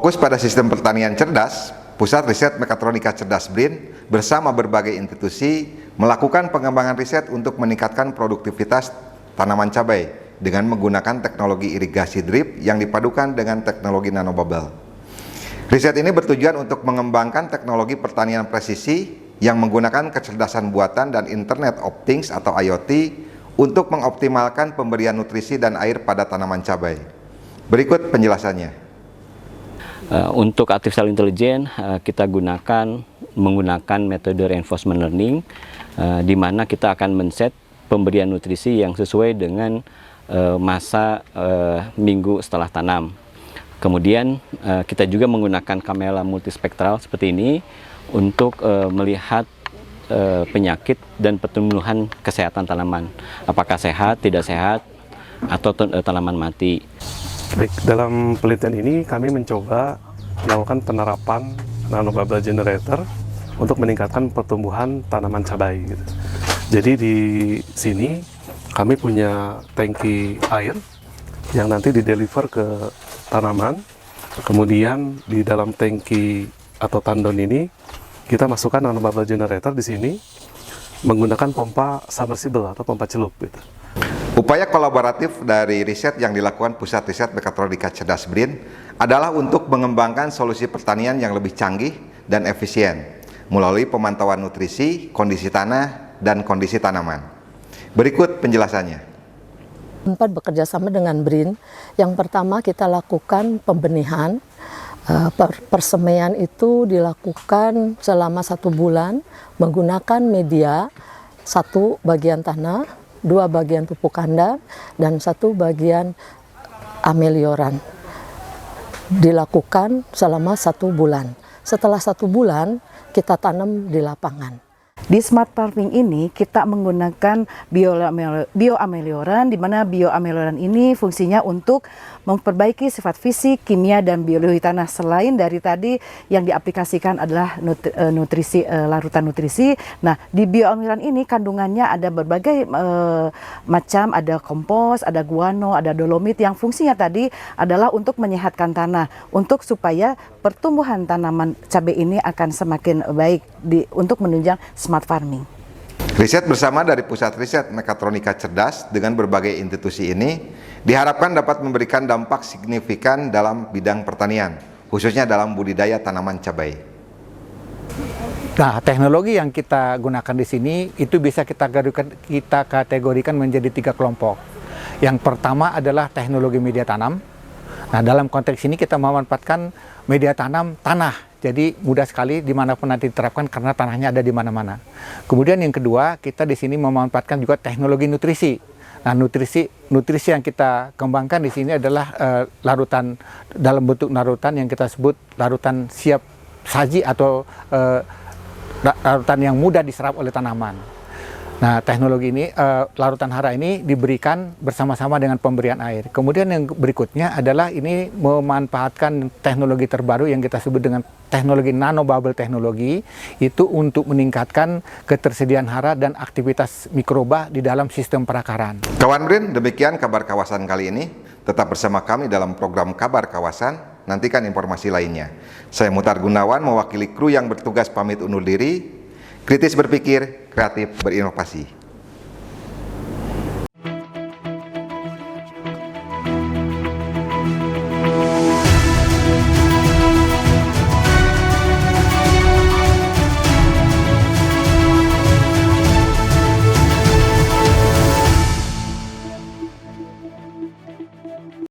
Fokus pada sistem pertanian cerdas, Pusat Riset Mekatronika Cerdas BRIN bersama berbagai institusi melakukan pengembangan riset untuk meningkatkan produktivitas tanaman cabai dengan menggunakan teknologi irigasi drip yang dipadukan dengan teknologi nanobubble. Riset ini bertujuan untuk mengembangkan teknologi pertanian presisi yang menggunakan kecerdasan buatan dan Internet of Things atau IoT untuk mengoptimalkan pemberian nutrisi dan air pada tanaman cabai. Berikut penjelasannya. Untuk artificial intelligence kita menggunakan metode reinforcement learning, di mana kita akan men-set pemberian nutrisi yang sesuai dengan masa minggu setelah tanam. Kemudian kita juga menggunakan kamera multispektral seperti ini untuk melihat penyakit dan pertumbuhan kesehatan tanaman, apakah sehat, tidak sehat, atau tanaman mati. Baik, dalam penelitian ini kami mencoba melakukan penerapan nanobubble generator untuk meningkatkan pertumbuhan tanaman cabai. Jadi di sini kami punya tangki air yang nanti dideliver ke tanaman. Kemudian di dalam tangki atau tandon ini kita masukkan nanobubble generator di sini menggunakan pompa submersible atau pompa celup. Upaya kolaboratif dari riset yang dilakukan Pusat Riset Mekatronika Cerdas BRIN adalah untuk mengembangkan solusi pertanian yang lebih canggih dan efisien melalui pemantauan nutrisi, kondisi tanah, dan kondisi tanaman. Berikut penjelasannya. Bekerja sama dengan BRIN, yang pertama kita lakukan pembenihan. Persemaian itu dilakukan selama 1 bulan menggunakan media 1 bagian tanah, 2 bagian pupuk kandang, dan 1 bagian amelioran. Dilakukan selama 1 bulan. Setelah 1 bulan, kita tanam di lapangan. Di smart farming ini kita menggunakan bioamelioran, di mana bioamelioran ini fungsinya untuk memperbaiki sifat fisik, kimia, dan biologi tanah. Selain dari tadi yang diaplikasikan adalah nutrisi, larutan nutrisi. Nah, di bioamelioran ini kandungannya ada berbagai macam, ada kompos, ada guano, ada dolomit, yang fungsinya tadi adalah untuk menyehatkan tanah, untuk supaya pertumbuhan tanaman cabai ini akan semakin baik untuk menunjang smart farming. Riset bersama dari Pusat Riset Mekatronika Cerdas dengan berbagai institusi ini diharapkan dapat memberikan dampak signifikan dalam bidang pertanian, khususnya dalam budidaya tanaman cabai. Nah, teknologi yang kita gunakan di sini itu bisa kita kategorikan menjadi 3 kelompok. Yang pertama adalah teknologi media tanam. Nah, dalam konteks ini kita memanfaatkan media tanam tanah. Jadi mudah sekali dimanapun nanti diterapkan karena tanahnya ada di mana-mana. Kemudian yang kedua, kita di sini memanfaatkan juga teknologi nutrisi. Nah, nutrisi yang kita kembangkan di sini adalah larutan dalam bentuk larutan yang kita sebut larutan siap saji atau larutan yang mudah diserap oleh tanaman. Nah, teknologi ini, larutan hara ini diberikan bersama-sama dengan pemberian air. Kemudian yang berikutnya adalah ini memanfaatkan teknologi terbaru yang kita sebut dengan teknologi nanobubble teknologi, itu untuk meningkatkan ketersediaan hara dan aktivitas mikroba di dalam sistem perakaran. Kawan BRIN, demikian kabar kawasan kali ini. Tetap bersama kami dalam program Kabar Kawasan. Nantikan informasi lainnya. Saya Muhtar Gunawan mewakili kru yang bertugas pamit undur diri. Kritis berpikir, kreatif berinovasi.